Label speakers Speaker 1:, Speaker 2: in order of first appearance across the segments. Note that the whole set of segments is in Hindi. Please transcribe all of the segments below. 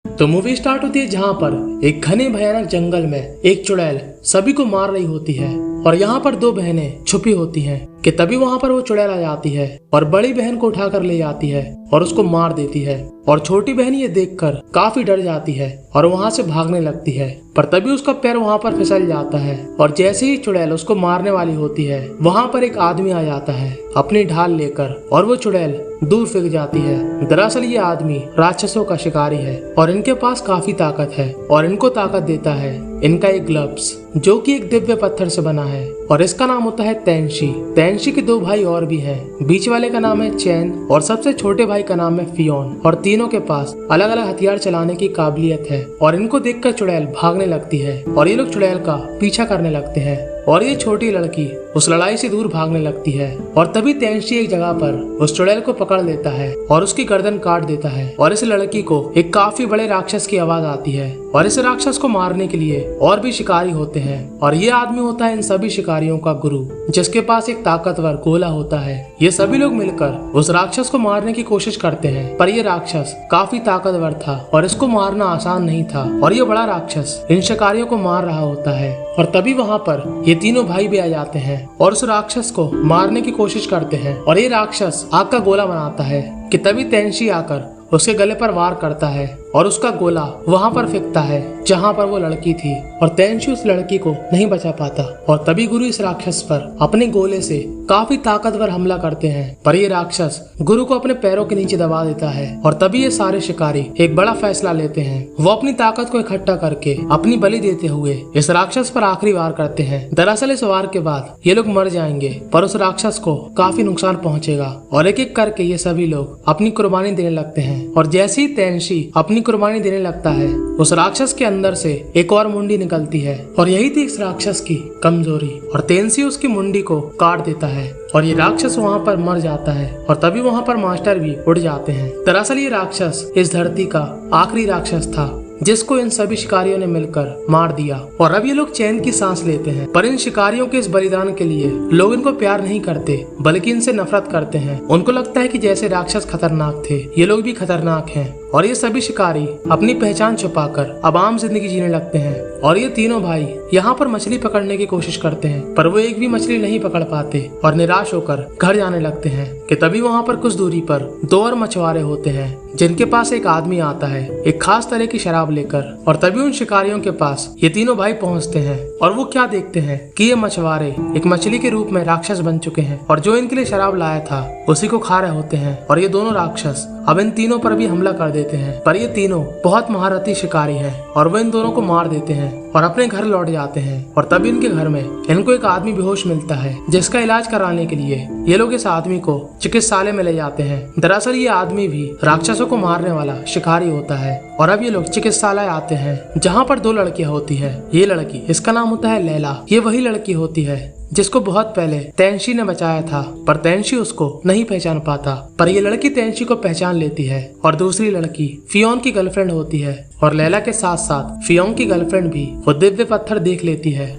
Speaker 1: तो मूवी स्टार्ट होती है जहाँ पर एक घने भयानक जंगल में एक चुड़ैल सभी को मार रही होती है और यहाँ पर दो बहनें छुपी होती हैं कि तभी वहाँ पर वो चुड़ैल आ जाती है और बड़ी बहन को उठाकर ले जाती है और उसको मार देती है। और छोटी बहन ये देखकर काफी डर जाती है और वहाँ से भागने लगती है, पर तभी उसका पैर वहाँ पर फिसल जाता है और जैसे ही चुड़ैल उसको मारने वाली होती है वहाँ पर एक आदमी आ जाता है अपनी ढाल लेकर और वो चुड़ैल दूर फेंक जाती है। दरअसल ये आदमी राक्षसों का शिकारी है और इनके पास काफी ताकत है और इनको ताकत देता है इनका एक ग्लव्स जो कि एक दिव्य पत्थर से बना है और इसका नाम होता है तैंशी। तैंशी के दो भाई और भी हैं, बीच वाले का नाम है चैन और सबसे छोटे भाई का नाम है फियोन और तीनों के पास अलग अलग हथियार चलाने की काबिलियत है। और इनको देखकर चुड़ैल भागने लगती है और ये लोग चुड़ैल का पीछा करने लगते हैं और ये छोटी लड़की उस लड़ाई से दूर भागने लगती है। और तभी तैंशी एक जगह पर उस चुड़ैल को पकड़ लेता है और उसकी गर्दन काट देता है और इस लड़की को एक काफी बड़े राक्षस की आवाज आती है और इस राक्षस को मारने के लिए और भी शिकारी होते हैं और ये आदमी होता है इन सभी शिकारियों का गुरु जिसके पास एक ताकतवर गोला होता है। ये सभी लोग मिलकर उस राक्षस को मारने की कोशिश करते हैं, पर ये राक्षस काफी ताकतवर था और इसको मारना आसान नहीं था और ये बड़ा राक्षस इन शिकारियों को मार रहा होता है। और तभी वहाँ पर ये तीनों भाई भी आ जाते हैं और उस राक्षस को मारने की कोशिश करते हैं और ये राक्षस आग का गोला बनाता है कि तभी तैंशी आकर उसके गले पर वार करता है और उसका गोला वहाँ पर फेंकता है जहाँ पर वो लड़की थी और तैंशी उस लड़की को नहीं बचा पाता। और तभी गुरु इस राक्षस पर अपने गोले से काफी ताकतवर हमला करते हैं, पर ये राक्षस गुरु को अपने पैरों के नीचे दबा देता है। और तभी ये सारे शिकारी एक बड़ा फैसला लेते हैं, वो अपनी ताकत को इकट्ठा करके अपनी बलि देते हुए इस राक्षस पर आखिरी वार करते हैं। दरअसल इस वार के बाद ये लोग मर जाएंगे, पर उस राक्षस को काफी नुकसान पहुँचेगा और एक एक करके ये सभी लोग अपनी कुर्बानी देने लगते हैं। और जैसे ही तैंशी अपनी कुर्बानी देने लगता है उस राक्षस के अंदर से एक और मुंडी निकलती है और यही थी इस राक्षस की कमजोरी। और तैंशी उसकी मुंडी को काट देता है और ये राक्षस वहाँ पर मर जाता है और तभी वहाँ पर मास्टर भी उड़ जाते हैं। दरअसल ये राक्षस इस धरती का आखिरी राक्षस था जिसको इन सभी शिकारियों ने मिलकर मार दिया। और अब ये लोग चैन की सांस लेते हैं, पर इन शिकारियों के इस बलिदान के लिए लोग इनको प्यार नहीं करते बल्कि इनसे नफरत करते हैं। उनको लगता है कि जैसे राक्षस खतरनाक थे ये लोग भी खतरनाक हैं। और ये सभी शिकारी अपनी पहचान छुपाकर अब आम जिंदगी जीने लगते हैं। और ये तीनों भाई यहाँ पर मछली पकड़ने की कोशिश करते हैं, पर वो एक भी मछली नहीं पकड़ पाते और निराश होकर घर जाने लगते हैं कि तभी वहाँ पर कुछ दूरी पर दो और मछुआरे होते हैं जिनके पास एक आदमी आता है एक खास तरह की शराब लेकर। और तभी उन शिकारियों के पास ये तीनों भाई पहुँचते हैं और वो क्या देखते हैं कि ये मछुआरे एक मछली के रूप में राक्षस बन चुके हैं और जो इनके लिए शराब लाया था उसी को खा रहे होते हैं। और ये दोनों राक्षस अब इन तीनों पर भी हमला कर देते हैं, पर ये तीनों बहुत महारथी शिकारी हैं और वो इन दोनों को मार देते हैं और अपने घर लौट जाते हैं। और तभी इनके घर में इनको एक आदमी बेहोश मिलता है जिसका इलाज कराने के लिए ये लोग इस आदमी को चिकित्सालय में ले जाते हैं। दरअसल ये आदमी भी राक्षसों को मारने वाला शिकारी होता है। और अब ये लोग चिकित्सालय आते हैं जहाँ पर दो लड़कियां होती है। ये लड़की इसका नाम होता है लैला, ये वही लड़की होती है जिसको बहुत पहले तैंशी ने बचाया था, पर तैंशी उसको नहीं पहचान पाता। पर ये लड़की तैंशी को पहचान लेती है और दूसरी लड़की फियोन की गर्लफ्रेंड होती है। और लैला के साथ साथ फियोन की गर्लफ्रेंड भी वो दिव्य पत्थर देख लेती है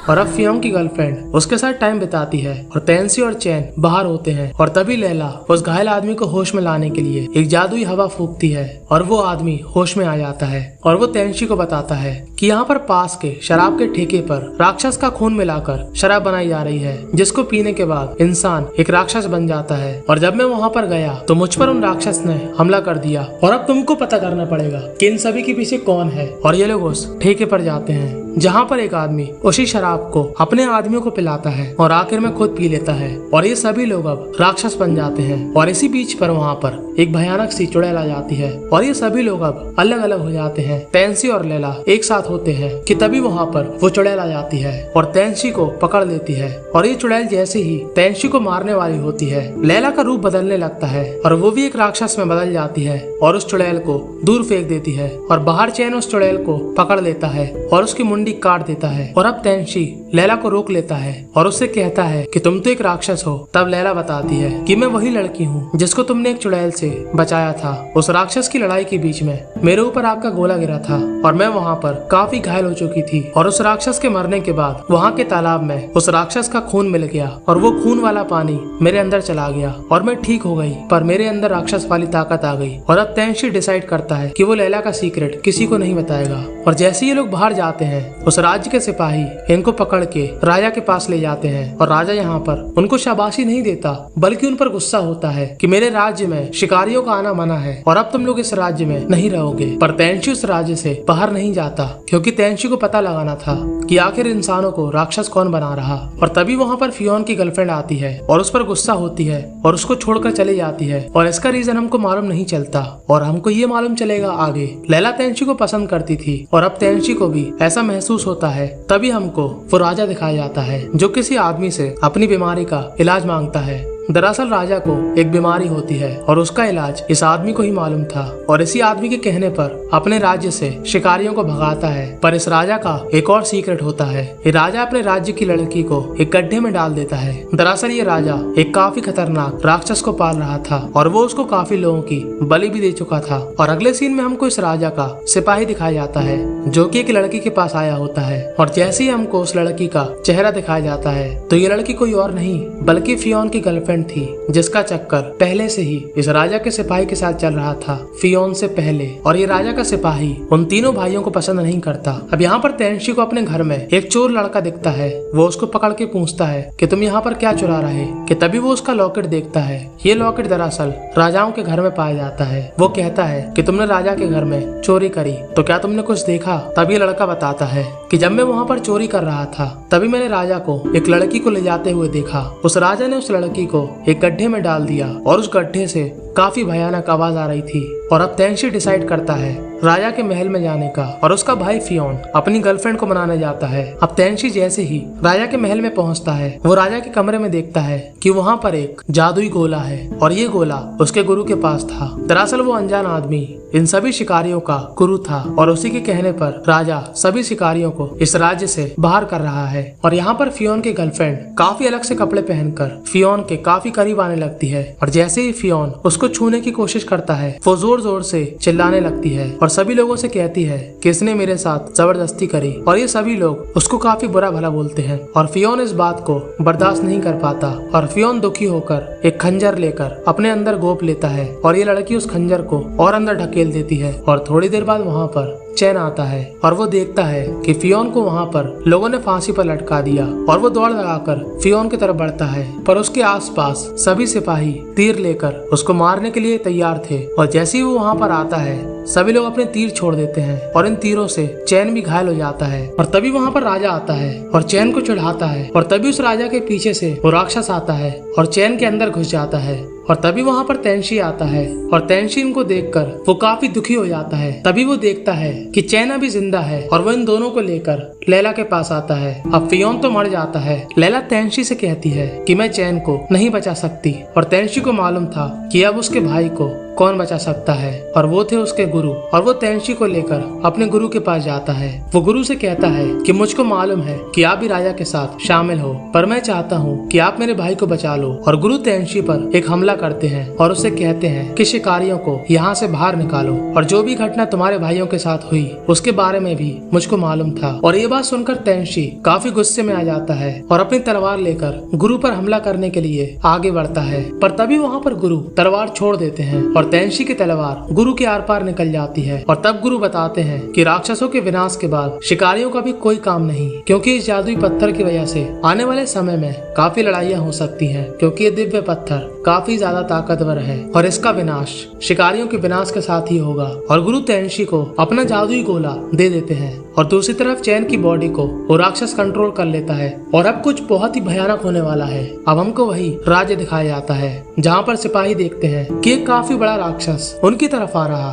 Speaker 1: और अब फियोन की गर्लफ्रेंड उसके साथ टाइम बिताती है और तैंशी और चैन बाहर होते हैं। और तभी लैला उस घायल आदमी को होश में लाने के लिए एक जादुई हवा फूंकती है और वो आदमी होश में आ जाता है और वो तैंशी को बताता है कि यहाँ पर पास के शराब के ठेके पर राक्षस का खून मिलाकर शराब बनाई जा रही है जिसको पीने के बाद इंसान एक राक्षस बन जाता है। और जब मैं वहाँ पर गया तो मुझ पर उन राक्षस ने हमला कर दिया और अब तुमको पता करना पड़ेगा कि इन सभी के पीछे कौन है। और ये लोग उस ठेके पर जाते हैं जहाँ पर एक आदमी उसी शराब को अपने आदमियों को पिलाता है और आखिर में खुद पी लेता है और ये सभी लोग अब राक्षस बन जाते हैं। और इसी बीच पर वहाँ पर एक भयानक सी चुड़ैल आ जाती है और ये सभी लोग अब अलग अलग हो जाते हैं। तैंशी और लैला एक साथ होते हैं कि तभी वहाँ पर वो चुड़ैल आ जाती है और तैंशी को पकड़ लेती है। और ये चुड़ैल जैसे ही तैंशी को मारने वाली होती है लैला का रूप बदलने लगता है और वो भी एक राक्षस में बदल जाती है और उस चुड़ैल को दूर फेंक देती है। और बाहर चैन उस चुड़ैल को पकड़ लेता है और उसकी मुंडी काट देता है। और अब तैंशी लैला को रोक लेता है और उससे कहता है कि तुम तो एक राक्षस हो। तब लैला बताती है कि मैं वही लड़की हूँ जिसको तुमने एक चुड़ैल से बचाया था। उस राक्षस की लड़ाई के बीच में मेरे ऊपर आपका गोला गिरा था और मैं वहाँ पर काफी घायल हो चुकी थी और उस राक्षस के मरने के बाद वहाँ के तालाब में उस राक्षस का खून मिल गया और वो खून वाला पानी मेरे अंदर चला गया और मैं ठीक हो गई, पर मेरे अंदर राक्षस वाली ताकत आ गई। और अब तेंशी डिसाइड करता है कि वो लैला का सीक्रेट किसी को नहीं बताएगा। और जैसे ये लोग बाहर जाते हैं उस राज्य के सिपाही इनको पकड़ के राजा के पास ले जाते हैं और राजा यहाँ पर उनको शाबाशी नहीं देता बल्कि उन पर गुस्सा होता है कि मेरे राज्य में शिकारियों का आना मना है और अब तुम लोग इस राज्य में नहीं रहोगे। पर तेंशी उस राज्य से बाहर नहीं जाता क्योंकि तेंशी को पता लगाना था कि आखिर इंसानों को राक्षस कौन बना रहा। और तभी वहाँ पर फियोन की गर्लफ्रेंड आती है और उस पर गुस्सा होती है और उसको छोड़कर चली जाती है और इसका रीजन हमको मालूम नहीं चलता और हमको ये मालूम चलेगा आगे। लैला तेंशी को पसंद करती थी और अब तेंशी को भी ऐसा महसूस होता है। तभी हमको वो राजा दिखाया जाता है जो किसी आदमी से अपनी बीमारी का इलाज मांगता है। दरअसल राजा को एक बीमारी होती है और उसका इलाज इस आदमी को ही मालूम था और इसी आदमी के कहने पर अपने राज्य से शिकारियों को भगाता है। पर इस राजा का एक और सीक्रेट होता है। ये राजा अपने राज्य की लड़की को एक गड्ढे में डाल देता है। दरअसल ये राजा एक काफी खतरनाक राक्षस को पाल रहा था और वो उसको काफी लोगों की बलि भी दे चुका था। और अगले सीन में हमको इस राजा का सिपाही दिखाया जाता है जो कि एक लड़की के पास आया होता है और जैसे ही हमको उस लड़की का चेहरा दिखाया जाता है तो ये लड़की कोई और नहीं बल्कि फियोन की गर्लफ्रेंड थी जिसका चक्कर पहले से ही इस राजा के सिपाही के साथ चल रहा था फियोन से पहले। और ये राजा का सिपाही उन तीनों भाइयों को पसंद नहीं करता। अब यहाँ पर तेंशी को अपने घर में एक चोर लड़का दिखता है। वो उसको पकड़ के पूछता है कि तुम यहाँ पर क्या चुरा रहे कि तभी वो उसका लॉकेट देखता है। ये लॉकेट दरअसल राजाओं के घर में पाया जाता है। वो कहता है कि तुमने राजा के घर में चोरी करी तो क्या तुमने कुछ देखा। तब ये लड़का बताता है कि जब मैं वहाँ पर चोरी कर रहा था तभी मैंने राजा को एक लड़की को ले जाते हुए देखा। उस राजा ने उस लड़की को एक गड्ढे में डाल दिया और उस गड्ढे से काफी भयानक आवाज आ रही थी। और अब तेंशी डिसाइड करता है राजा के महल में जाने का और उसका भाई फियोन अपनी गर्लफ्रेंड को मनाने जाता है। अब तेंशी जैसे ही राजा के महल में पहुंचता है वो राजा के कमरे में देखता है कि वहाँ पर एक जादुई गोला है और ये गोला उसके गुरु के पास था। दरअसल वो अनजान आदमी इन सभी शिकारियों का गुरु था और उसी के कहने पर राजा सभी शिकारियों को इस राज्य से बाहर कर रहा है। और यहाँ पर फियोन की गर्लफ्रेंड काफी अलग से कपड़े पहनकर फियोन के काफी करीब आने लगती है और जैसे ही फियोन उसको छूने की कोशिश करता है वो जोर जोर से चिल्लाने लगती है और सभी लोगों से कहती है कि इसने मेरे साथ जबरदस्ती करी। और ये सभी लोग उसको काफी बुरा भला बोलते हैं और फियोन इस बात को बर्दाश्त नहीं कर पाता और फियोन दुखी होकर एक खंजर लेकर अपने अंदर गोप लेता है और ये लड़की उस खंजर को और अंदर ढकेल देती है। और थोड़ी देर बाद वहाँ पर चैन आता है और वो देखता है कि फियोन को वहाँ पर लोगों ने फांसी पर लटका दिया और वो दौड़ लगाकर फियोन की तरफ बढ़ता है। पर उसके आसपास सभी सिपाही तीर लेकर उसको मारने के लिए तैयार थे और जैसे ही वो वहाँ पर आता है सभी लोग अपने तीर छोड़ देते हैं और इन तीरों से चैन भी घायल हो जाता है। और तभी वहाँ पर राजा आता है और चैन को चढ़ाता है और तभी उस राजा के पीछे से वो राक्षस आता है और चैन के अंदर घुस जाता है। और तभी वहाँ पर तेंशी आता है और तेंशी इनको देखकर वो काफी दुखी हो जाता है। तभी वो देखता है कि चैन अभी जिंदा है और वो इन दोनों को लेकर लैला के पास आता है। अब फियोन तो मर जाता है। लैला तेंशी से कहती है कि मैं चैन को नहीं बचा सकती और तेंशी को मालूम था कि अब उसके भाई को कौन बचा सकता है और वो थे उसके गुरु। और वो तेंशी को लेकर अपने गुरु के पास जाता है। वो गुरु से कहता है कि मुझको मालूम है कि आप भी राजा के साथ शामिल हो पर मैं चाहता हूँ कि आप मेरे भाई को बचा लो। और गुरु तेंशी पर एक हमला करते हैं और उसे कहते हैं कि शिकारियों को यहाँ से बाहर निकालो और जो भी घटना तुम्हारे भाइयों के साथ हुई उसके बारे में भी मुझको मालूम था। और ये बात सुनकर तेंशी काफी गुस्से में आ जाता है और अपनी तलवार लेकर गुरु पर हमला करने के लिए आगे बढ़ता है। पर तभी वहाँ पर गुरु तलवार छोड़ देते हैं और तेंशी की तलवार गुरु के आर पार निकल जाती है। और तब गुरु बताते हैं कि राक्षसों के विनाश के बाद शिकारियों का भी कोई काम नहीं, क्योंकि इस जादुई पत्थर की वजह से आने वाले समय में काफी लड़ाइयाँ हो सकती हैं, क्योंकि ये दिव्य पत्थर काफी ज्यादा ताकतवर है और इसका विनाश शिकारियों के विनाश के साथ ही होगा। और गुरु तेंशी को अपना जादुई गोला दे देते हैं और दूसरी तरफ चैन की बॉडी को वो राक्षस कंट्रोल कर लेता है। और अब कुछ बहुत ही भयानक होने वाला है। अब हमको वही राज्य दिखाया जाता है जहाँ पर सिपाही देखते हैं कि एक काफी बड़ा राक्षस उनकी तरफ आ रहा।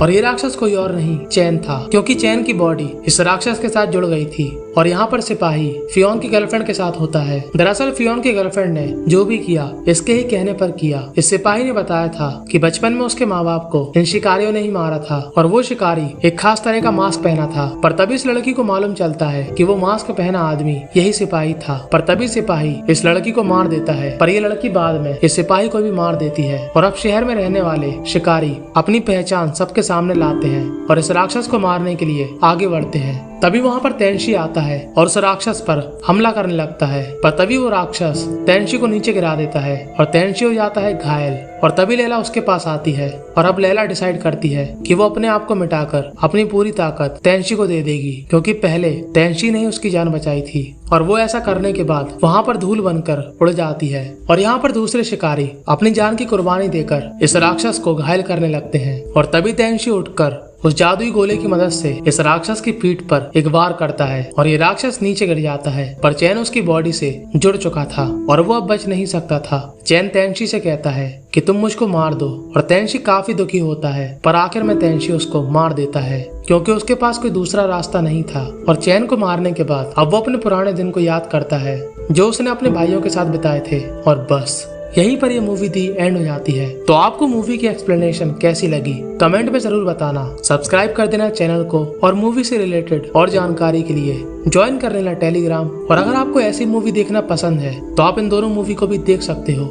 Speaker 1: और ये राक्षस कोई और नहीं चैन था, क्योंकि चैन की बॉडी इस राक्षस के साथ जुड़ गई थी। और यहाँ पर सिपाही फियोन की गर्लफ्रेंड के साथ होता है। दरअसल फियोन की गर्लफ्रेंड ने जो भी किया इसके ही कहने पर किया। इस सिपाही ने बताया था कि बचपन में उसके माँ बाप को इन शिकारियों ने ही मारा था और वो शिकारी एक खास तरह का मास्क पहना था। पर तभी इस लड़की को मालूम चलता है कि वो मास्क पहना आदमी यही सिपाही था। पर तभी सिपाही इस लड़की को मार देता है। पर ये लड़की बाद में इस सिपाही को भी मार देती है। और अब शहर में रहने वाले शिकारी अपनी पहचान सबके सामने लाते हैं और इस राक्षस को मारने के लिए आगे बढ़ते हैं। तभी वहाँ पर तेनशी आता है और उस राक्षस पर हमला करने लगता है। पर तभी वो राक्षस तेनशी को नीचे गिरा देता है और तेनशी हो जाता है घायल। और तभी लैला उसके पास आती है और अब लैला डिसाइड करती है कि वो अपने आप को मिटाकर अपनी पूरी ताकत तेनशी को दे देगी, क्योंकि पहले तेनशी ने ही उसकी जान बचाई थी। और वो ऐसा करने के बाद वहाँ पर धूल बनकर उड़ जाती है। और यहाँ पर दूसरे शिकारी अपनी जान की कुर्बानी देकर इस राक्षस को घायल करने लगते हैं। और तभी तेनशी उठकर उस जादुई गोले की मदद से इस राक्षस की पीठ पर एक वार करता है और ये राक्षस नीचे गिर जाता है। पर चैन उसकी बॉडी से जुड़ चुका था और वो अब बच नहीं सकता था। चैन तेनशी से कहता है कि तुम मुझको मार दो और तेनशी काफी दुखी होता है। पर आखिर में तेनशी उसको मार देता है, क्योंकि उसके पास कोई दूसरा रास्ता नहीं था। और चैन को मारने के बाद अब वो अपने पुराने दिन को याद करता है जो उसने अपने भाइयों के साथ बिताए थे। और बस यहीं पर ये मूवी दी एंड हो जाती है। तो आपको मूवी की एक्सप्लेनेशन कैसी लगी कमेंट में जरूर बताना। सब्सक्राइब कर देना चैनल को और मूवी से रिलेटेड और जानकारी के लिए ज्वाइन कर लेना टेलीग्राम। और अगर आपको ऐसी मूवी देखना पसंद है तो आप इन दोनों मूवी को भी देख सकते हो।